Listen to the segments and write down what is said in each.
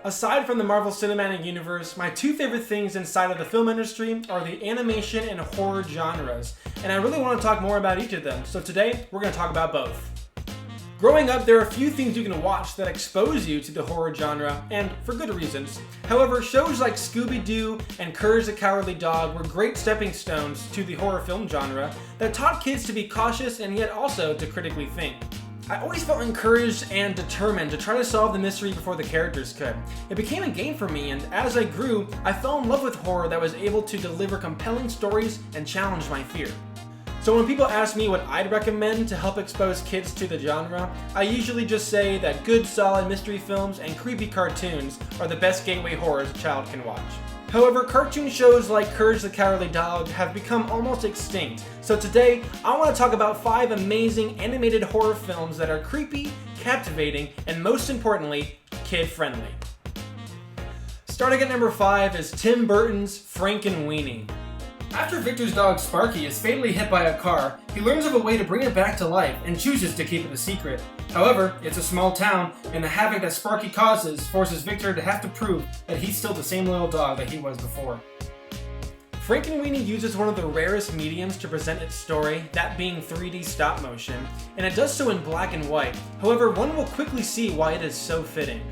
Aside from the Marvel Cinematic Universe, my two favorite things inside of the film industry are the animation and horror genres, and I really want to talk more about each of them, so today we're going to talk about both. Growing up, there are a few things you can watch that expose you to the horror genre, and for good reasons. However, shows like ScoobyDoo and Courage the Cowardly Dog were great stepping stones to the horror film genre that taught kids to be cautious and yet also to critically think. I always felt encouraged and determined to try to solve the mystery before the characters could. It became a game for me, and as I grew, I fell in love with horror that was able to deliver compelling stories and challenge my fear. So when people ask me what I'd recommend to help expose kids to the genre, I usually just say that good, solid mystery films and creepy cartoons are the best gateway horrors a child can watch. However, cartoon shows like Courage the Cowardly Dog have become almost extinct, so today I want to talk about 5 amazing animated horror films that are creepy, captivating, and most importantly, kid-friendly. Starting at number 5 is Tim Burton's Frankenweenie. After Victor's dog Sparky is fatally hit by a car, he learns of a way to bring it back to life and chooses to keep it a secret. However, it's a small town, and the havoc that Sparky causes forces Victor to have to prove that he's still the same loyal dog that he was before. Frankenweenie uses one of the rarest mediums to present its story, that being 3D stop motion, and it does so in black and white. However, one will quickly see why it is so fitting.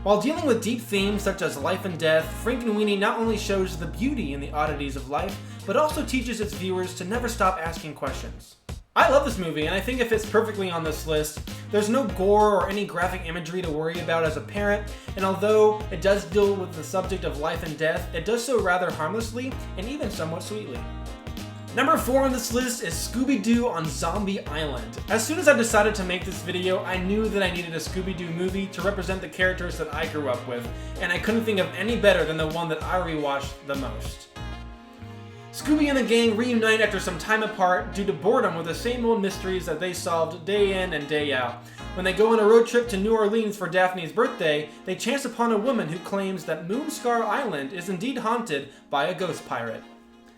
While dealing with deep themes such as life and death, Frankenweenie not only shows the beauty in the oddities of life, but also teaches its viewers to never stop asking questions. I love this movie, and I think it fits perfectly on this list. There's no gore or any graphic imagery to worry about as a parent, and although it does deal with the subject of life and death, it does so rather harmlessly and even somewhat sweetly. Number 4 on this list is Scooby-Doo on Zombie Island. As soon as I decided to make this video, I knew that I needed a Scooby-Doo movie to represent the characters that I grew up with, and I couldn't think of any better than the one that I rewatched the most. Scooby and the gang reunite after some time apart due to boredom with the same old mysteries that they solved day in and day out. When they go on a road trip to New Orleans for Daphne's birthday, they chance upon a woman who claims that Moonscar Island is indeed haunted by a ghost pirate.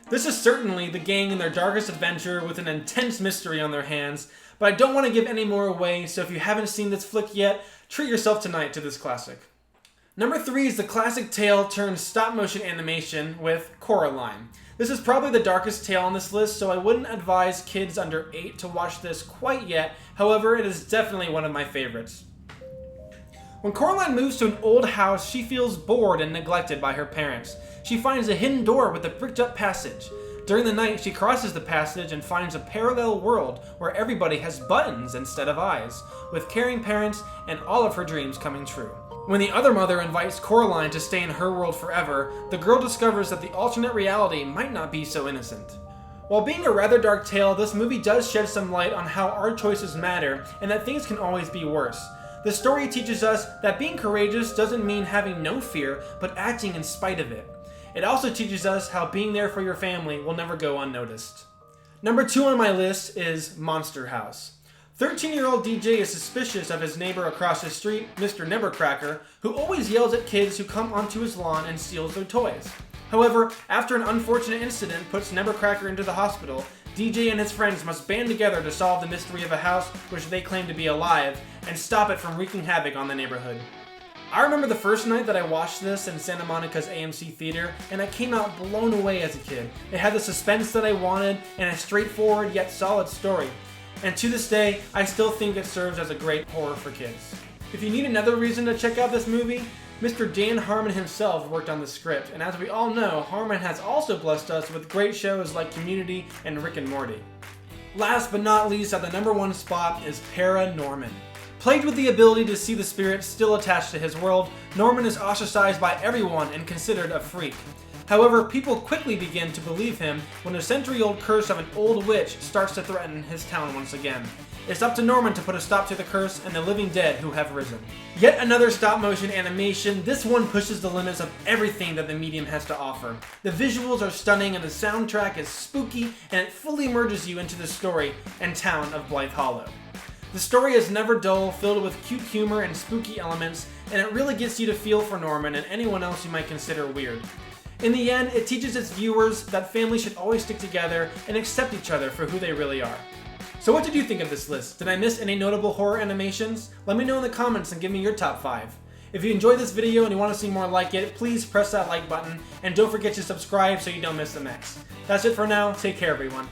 This is certainly the gang in their darkest adventure with an intense mystery on their hands, but I don't want to give any more away, so if you haven't seen this flick yet, treat yourself tonight to this classic. Number 3 is the classic tale turned stop motion animation with Coraline. This is probably the darkest tale on this list, so I wouldn't advise kids under 8 to watch this quite yet. However, it is definitely one of my favorites. When Coraline moves to an old house, she feels bored and neglected by her parents. She finds a hidden door with a bricked up passage. During the night, she crosses the passage and finds a parallel world where everybody has buttons instead of eyes, with caring parents and all of her dreams coming true. When the other mother invites Coraline to stay in her world forever, the girl discovers that the alternate reality might not be so innocent. While being a rather dark tale, this movie does shed some light on how our choices matter and that things can always be worse. The story teaches us that being courageous doesn't mean having no fear, but acting in spite of it. It also teaches us how being there for your family will never go unnoticed. Number 2 on my list is Monster House. 13-year-old DJ is suspicious of his neighbor across the street, Mr. Nebbercracker, who always yells at kids who come onto his lawn and steals their toys. However, after an unfortunate incident puts Nebbercracker into the hospital, DJ and his friends must band together to solve the mystery of a house which they claim to be alive and stop it from wreaking havoc on the neighborhood. I remember the first night that I watched this in Santa Monica's AMC Theater, and I came out blown away as a kid. It had the suspense that I wanted and a straightforward yet solid story. And to this day, I still think it serves as a great horror for kids. If you need another reason to check out this movie, Mr. Dan Harmon himself worked on the script, and as we all know, Harmon has also blessed us with great shows like Community and Rick and Morty. Last but not least, at the number 1 spot is ParaNorman. Plagued with the ability to see the spirits still attached to his world, Norman is ostracized by everyone and considered a freak. However, people quickly begin to believe him when a century-old curse of an old witch starts to threaten his town once again. It's up to Norman to put a stop to the curse and the living dead who have risen. Yet another stop-motion animation, this one pushes the limits of everything that the medium has to offer. The visuals are stunning and the soundtrack is spooky, and it fully immerses you into the story and town of Blythe Hollow. The story is never dull, filled with cute humor and spooky elements, and it really gets you to feel for Norman and anyone else you might consider weird. In the end, it teaches its viewers that families should always stick together and accept each other for who they really are. So what did you think of this list? Did I miss any notable horror animations? Let me know in the comments and give me your top 5. If you enjoyed this video and you want to see more like it, please press that like button, and don't forget to subscribe so you don't miss the next. That's it for now. Take care, everyone.